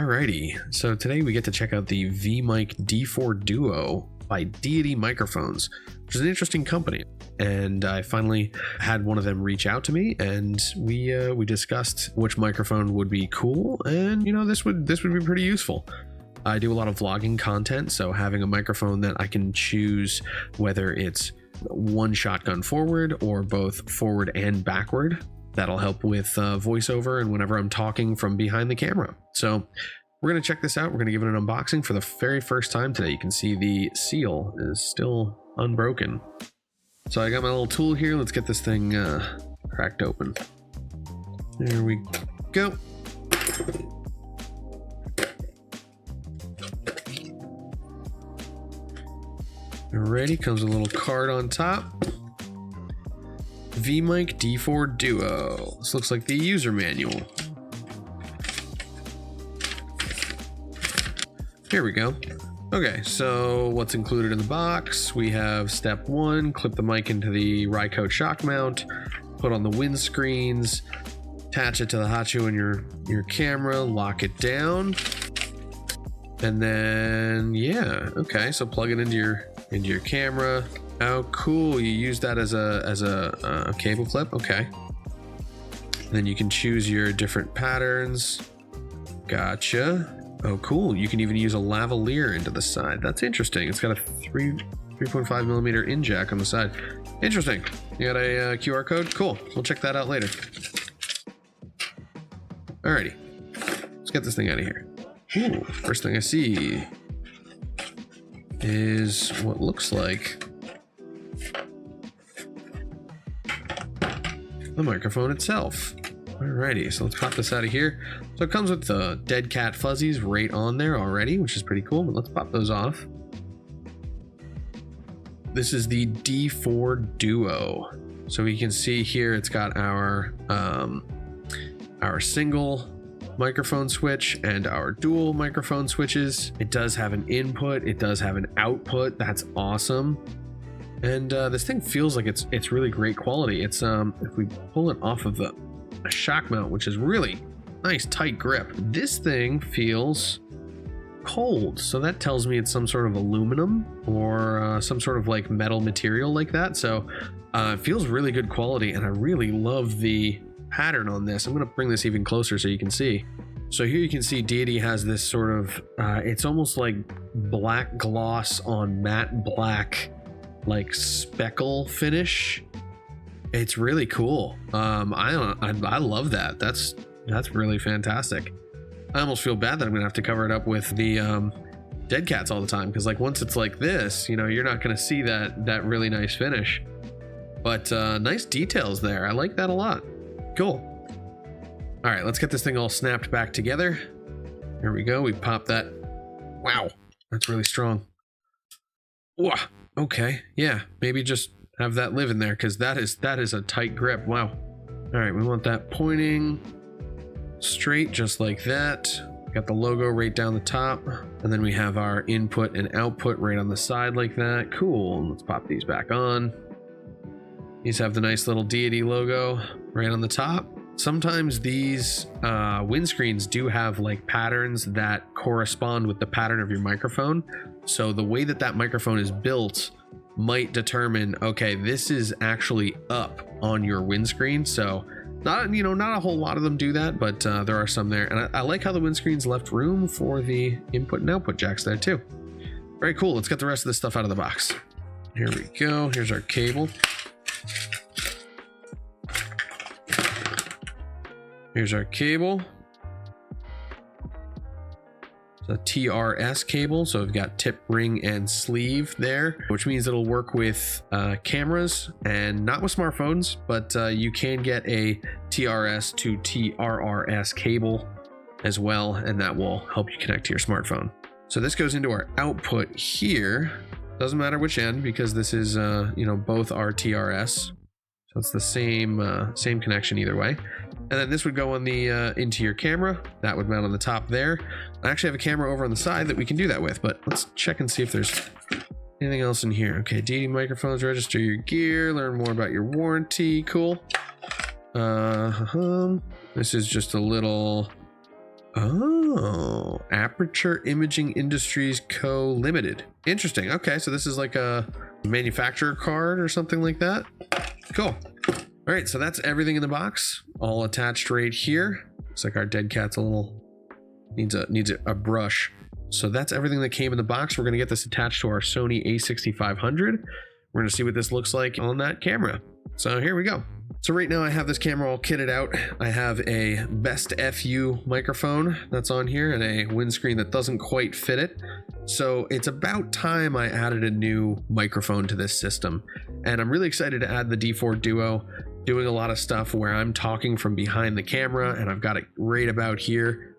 Alrighty, so today we get to check out the V-Mic D4 Duo by Deity microphones, which is an interesting company. And I finally had one of them reach out to me, and we discussed which microphone would be cool, and this would be pretty useful. I do a lot of vlogging content, so having a microphone that I can choose whether it's one shotgun forward or both forward and backward, that'll help with voiceover and whenever I'm talking from behind the camera. So we're going to check this out. We're going to give it an unboxing for the very first time today. You can see the seal is still unbroken. So I got my little tool here. Let's get this thing cracked open. There we go. Alrighty, comes with a little card on top. V-Mic D4 Duo. This looks like the user manual. Here we go. Okay, so what's included in the box? We have step 1, clip the mic into the Rycote shock mount, put on the windscreens, attach it to the hot shoe in your camera, lock it down, and then yeah, okay, so plug it into your camera. Oh, cool! You use that as a cable clip. Okay. And then you can choose your different patterns. Gotcha. Oh, cool! You can even use a lavalier into the side. That's interesting. It's got a 3.5 millimeter in jack on the side. Interesting. You got a QR code. Cool. We'll check that out later. Alrighty. Let's get this thing out of here. Ooh, first thing I see is what looks like the microphone itself. Alrighty, so let's pop this out of here. So it comes with the dead cat fuzzies right on there already, which is pretty cool, but let's pop those off. This is the D4 Duo. So we can see here it's got our single microphone switch and our dual microphone switches. It does have an input, it does have an output. That's awesome. And this thing feels like it's really great quality. It's if we pull it off of a shock mount, which is really nice tight grip, this thing feels cold, so that tells me it's some sort of aluminum or some sort of like metal material like that. So it feels really good quality, and I really love the pattern on this. I'm going to bring this even closer so you can see. So here you can see Deity has this sort of it's almost like black gloss on matte black, like speckle finish. It's really cool. I love that. That's really fantastic. I almost feel bad that I'm gonna have to cover it up with the dead cats all the time, because like once it's like this, you're not gonna see that really nice finish. But nice details there. I like that a lot. Cool. All right, let's get this thing all snapped back together. Here we go. We pop that. Wow, that's really strong. Wow. Okay, yeah, maybe just have that live in there, because that is a tight grip. Wow. All right, we want that pointing straight, just like that. Got the logo right down the top, and then we have our input and output right on the side like that. Cool. Let's pop these back on. These have the nice little Deity logo right on the top. Sometimes these windscreens do have like patterns that correspond with the pattern of your microphone. So the way that microphone is built might determine, okay, this is actually up on your windscreen. So not a whole lot of them do that, but there are some there. And I like how the windscreen's left room for the input and output jacks there too. Very cool. Let's get the rest of this stuff out of the box. Here we go. Here's our cable. Here's our cable. It's a TRS cable, so we've got tip, ring, and sleeve there, which means it'll work with cameras and not with smartphones, but you can get a TRS to TRRS cable as well, and that will help you connect to your smartphone. So this goes into our output here. Doesn't matter which end, because this is both are TRS. So it's the same connection either way. And then this would go on the into your camera. That would mount on the top there. I actually have a camera over on the side that we can do that with, but let's check and see if there's anything else in here. Okay, Deity microphones, register your gear, learn more about your warranty. Cool. This is just a little Oh, Aperture Imaging Industries Co. Limited. Interesting. Okay, so this is like a manufacturer card or something like that. Cool. All right, so that's everything in the box, all attached right here. Looks like our dead cat's a little needs a brush. So that's everything that came in the box. We're gonna get this attached to our Sony A6500. We're gonna see what this looks like on that camera. So here we go. So right now I have this camera all kitted out. I have a Best FU microphone that's on here and a windscreen that doesn't quite fit it. So it's about time I added a new microphone to this system. And I'm really excited to add the D4 Duo, doing a lot of stuff where I'm talking from behind the camera and I've got it right about here.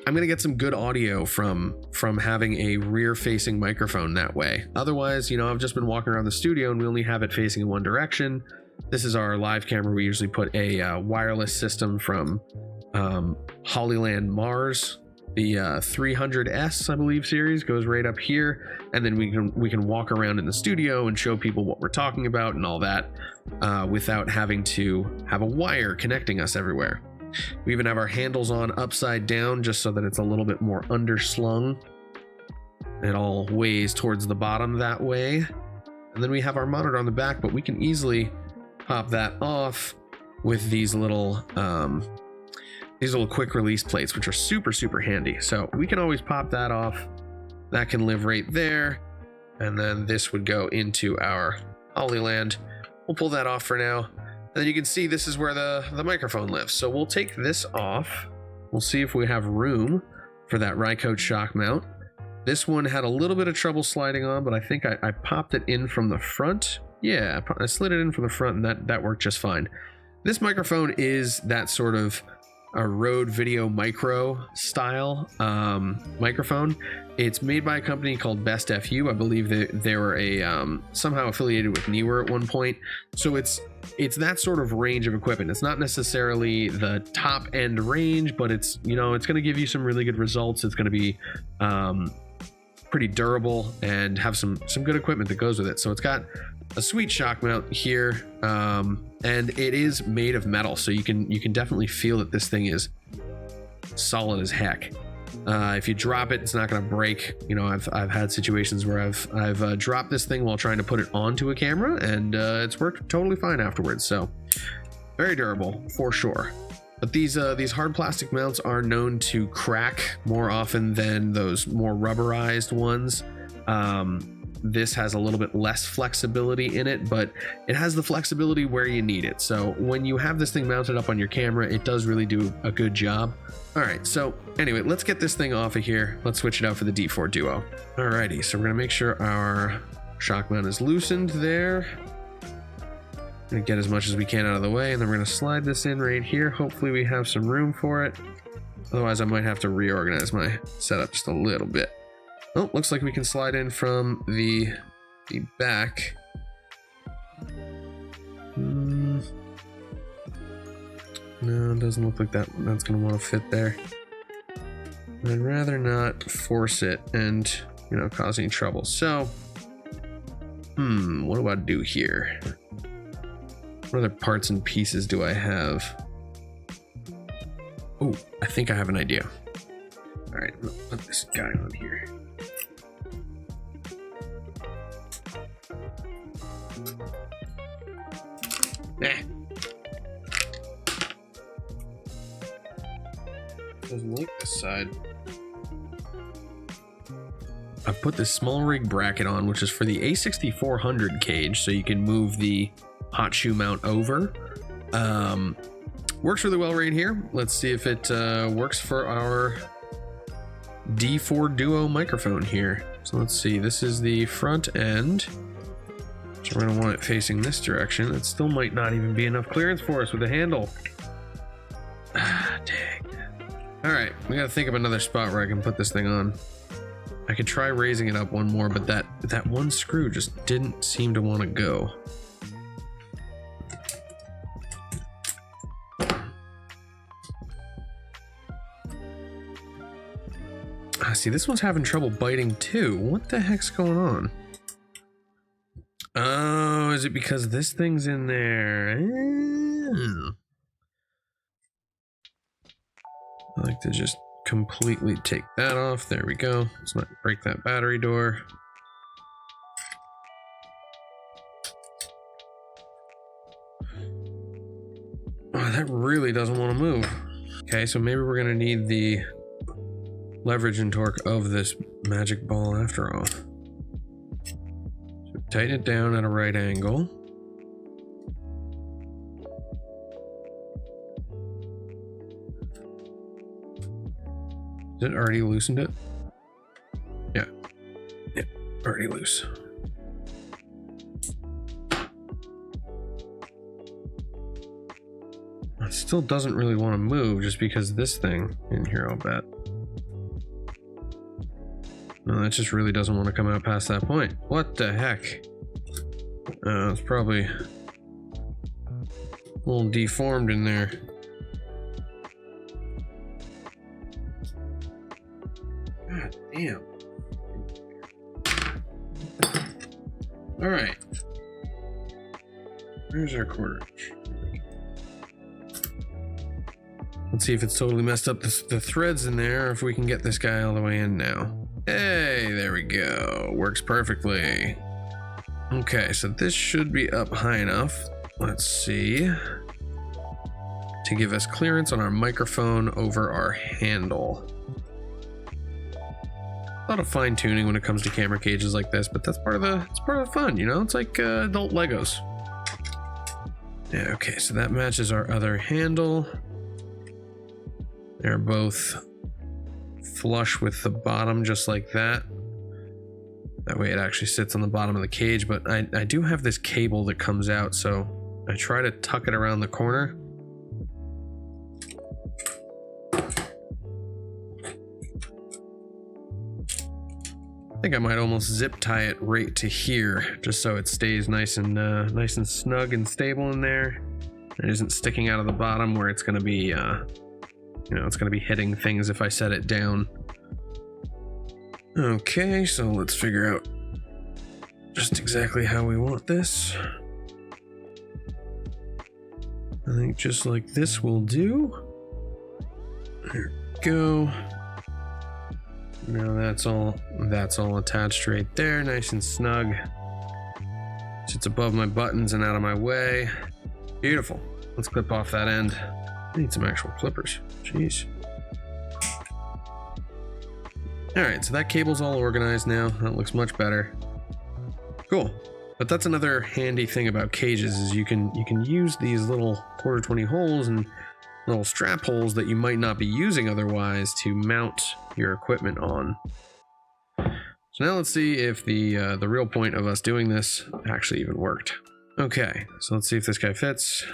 I'm gonna get some good audio from having a rear facing microphone that way. Otherwise, you know, I've just been walking around the studio and we only have it facing in one direction. This is our live camera. We usually put a wireless system from Hollyland Mars. The 300S, I believe, series goes right up here, and then we can walk around in the studio and show people what we're talking about and all that without having to have a wire connecting us everywhere. We even have our handles on upside down just so that it's a little bit more underslung. It all weighs towards the bottom that way. And then we have our monitor on the back, but we can easily pop that off with these little quick release plates, which are super handy. So we can always pop that off. That can live right there. And then this would go into our Hollyland. We'll pull that off for now. And then you can see this is where the microphone lives. So we'll take this off. We'll see if we have room for that Rycote shock mount. This one had a little bit of trouble sliding on, but I think I popped it in from the front. Yeah, I slid it in from the front and that worked just fine. This microphone is that sort of a Rode Video Micro style microphone. It's made by a company called Best FU. I believe they were somehow affiliated with Neewer at one point. So it's that sort of range of equipment. It's not necessarily the top end range, but it's, you know, it's going to give you some really good results. It's going to be pretty durable and have some good equipment that goes with it. So it's got a sweet shock mount here, and it is made of metal, so you can definitely feel that this thing is solid as heck. If you drop it, it's not going to break. You know, I've had situations where I've dropped this thing while trying to put it onto a camera, and it's worked totally fine afterwards. So very durable for sure. But these hard plastic mounts are known to crack more often than those more rubberized ones. This has a little bit less flexibility in it, but it has the flexibility where you need it. So when you have this thing mounted up on your camera, it does really do a good job. All right, so anyway, let's get this thing off of here. Let's switch it out for the D4 Duo. Alrighty, so we're gonna make sure our shock mount is loosened there. Gonna get as much as we can out of the way, and then we're gonna slide this in right here. Hopefully we have some room for it. Otherwise I might have to reorganize my setup just a little bit. Oh, looks like we can slide in from the back. No, it doesn't look like that's gonna want to fit there. I'd rather not force it and, you know, cause any trouble. So, what do I do here? What other parts and pieces do I have? Oh, I think I have an idea. All right, I'm gonna put this guy on here. Doesn't like this side. I put this small rig bracket on, which is for the A6400 cage, so you can move the hot shoe mount over. Works really well right here. Let's see if it works for our D4 Duo microphone here. So let's see, this is the front end. So we're gonna want it facing this direction. It still might not even be enough clearance for us with the handle. Ah, dang. All right, we gotta think of another spot where I can put this thing on. I could try raising it up one more, but that one screw just didn't seem to want to go. See, this one's having trouble biting too. What the heck's going on? Oh, is it because this thing's in there? I like to just completely take that off. There we go. Let's not break that battery door. Oh, that really doesn't want to move. Okay, so maybe we're going to need the leverage and torque of this magic ball after all. So tighten it down at a right angle. Is it already loosened it? Yeah. Yeah, already loose. It still doesn't really want to move just because this thing in here, I'll bet. No, that just really doesn't want to come out past that point. What the heck? It's probably a little deformed in there. God damn. All right. Where's our quarter inch? Let's see if it's totally messed up the threads in there, or if we can get this guy all the way in now. Hey, there we go. Works perfectly. Okay, so this should be up high enough. Let's see. To give us clearance on our microphone over our handle. A lot of fine tuning when it comes to camera cages like this, but that's part of the fun, you know? It's like adult Legos. Yeah, okay, so that matches our other handle. They're both flush with the bottom, just like that. That way it actually sits on the bottom of the cage, but I do have this cable that comes out, so I try to tuck it around the corner. I think I might almost zip tie it right to here, just so it stays nice and snug and stable in there. It isn't sticking out of the bottom where it's going to be, it's going to be hitting things if I set it down. Okay, so let's figure out just exactly how we want this. I think just like this will do. There we go. Now that's all attached right there, nice and snug. Sits above my buttons and out of my way. Beautiful. Let's clip off that end. I need some actual clippers. Jeez. All right, so that cable's all organized now. That looks much better. Cool. But that's another handy thing about cages is you can use these little 1/4-20 holes and little strap holes that you might not be using otherwise to mount your equipment on. So now let's see if the real point of us doing this actually even worked. Okay, so let's see if this guy fits.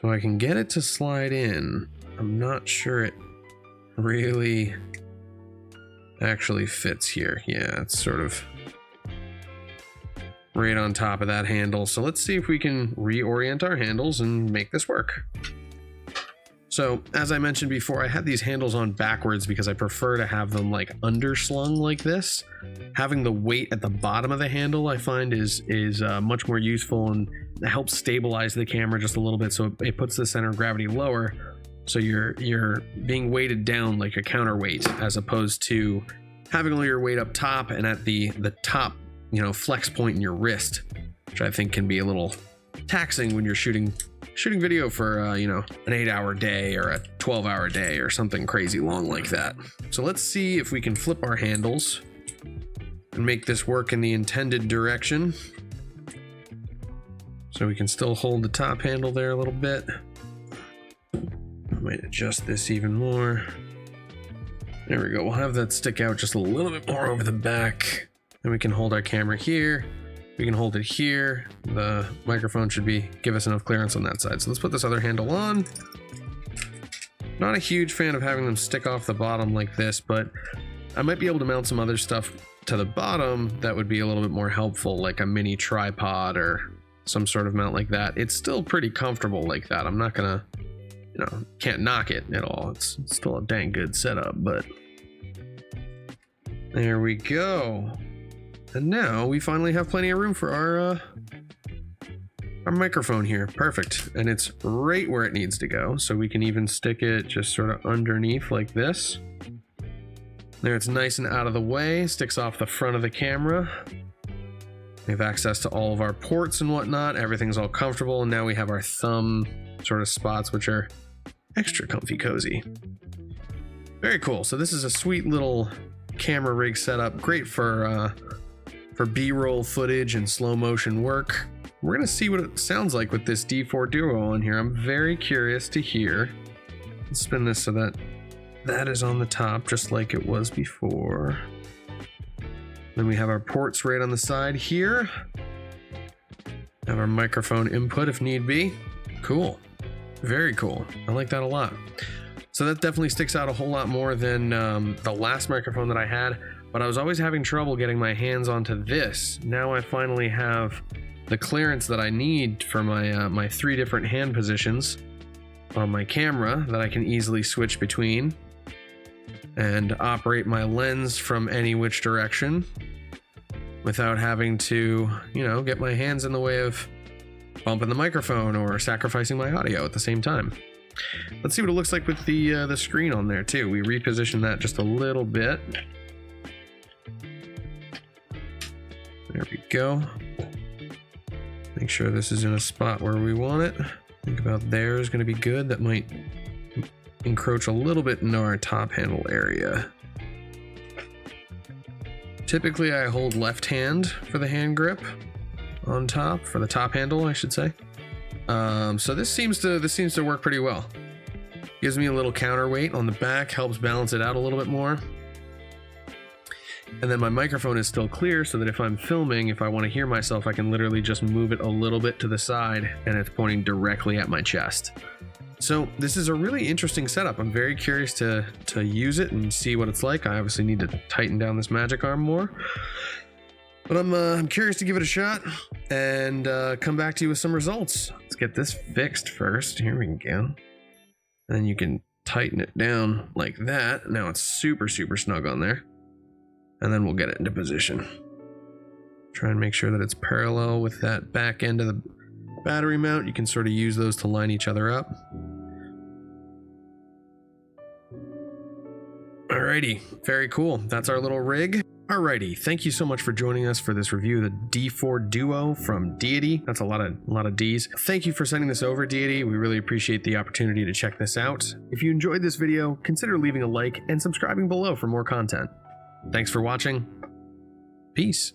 So I can get it to slide in. I'm not sure it really actually fits here. Yeah, it's sort of right on top of that handle. So let's see if we can reorient our handles and make this work. So as I mentioned before, I had these handles on backwards because I prefer to have them like underslung like this. Having the weight at the bottom of the handle I find is much more useful and helps stabilize the camera just a little bit, so it puts the center of gravity lower. So you're being weighted down like a counterweight, as opposed to having all your weight up top and at the top, flex point in your wrist, which I think can be a little taxing when you're shooting video for an 8-hour day or a 12-hour day or something crazy long like that. So let's see if we can flip our handles and make this work in the intended direction. So we can still hold the top handle there a little bit. I might adjust this even more. There we go. We'll have that stick out just a little bit more over the back. And we can hold our camera here. We can hold it here. The microphone should give us enough clearance on that side. So let's put this other handle on. Not a huge fan of having them stick off the bottom like this, but I might be able to mount some other stuff to the bottom that would be a little bit more helpful, like a mini tripod or some sort of mount like that. It's still pretty comfortable like that. I'm not gonna, can't knock it at all. It's still a dang good setup, but there we go. And now we finally have plenty of room for our microphone here. Perfect. And it's right where it needs to go. So we can even stick it just sort of underneath like this. There, it's nice and out of the way, sticks off the front of the camera. We have access to all of our ports and whatnot. Everything's all comfortable. And now we have our thumb sort of spots, which are extra comfy cozy. Very cool. So this is a sweet little camera rig setup. Great for B-roll footage and slow motion work. We're going to see what it sounds like with this D4 Duo on here. I'm very curious to hear. Let's spin this so that is on the top, just like it was before. Then we have our ports right on the side here. Have our microphone input if need be. Cool. Very cool. I like that a lot. So that definitely sticks out a whole lot more than the last microphone that I had, but I was always having trouble getting my hands onto this. Now I finally have the clearance that I need for my 3 different hand positions on my camera that I can easily switch between and operate my lens from any which direction without having to, get my hands in the way of bumping the microphone or sacrificing my audio at the same time. Let's see what it looks like with the screen on there too. We reposition that just a little bit. There we go. Make sure this is in a spot where we want it. Think about there is going to be good. That might encroach a little bit into our top handle area. Typically I hold left hand for the hand grip on top, for the top handle I should say. So this seems to work pretty well. Gives me a little counterweight on the back, helps balance it out a little bit more. And then my microphone is still clear so that if I'm filming, if I want to hear myself, I can literally just move it a little bit to the side and it's pointing directly at my chest. So this is a really interesting setup. I'm very curious to use it and see what it's like. I obviously need to tighten down this magic arm more. But I'm curious to give it a shot and come back to you with some results. Let's get this fixed first. Here we go. And then you can tighten it down like that. Now it's super, super snug on there. And then we'll get it into position. Try and make sure that it's parallel with that back end of the battery mount. You can sort of use those to line each other up. Alrighty, very cool. That's our little rig. Alrighty, thank you so much for joining us for this review of the D4 Duo from Deity. That's a lot of D's. Thank you for sending this over, Deity. We really appreciate the opportunity to check this out. If you enjoyed this video, consider leaving a like and subscribing below for more content. Thanks for watching. Peace.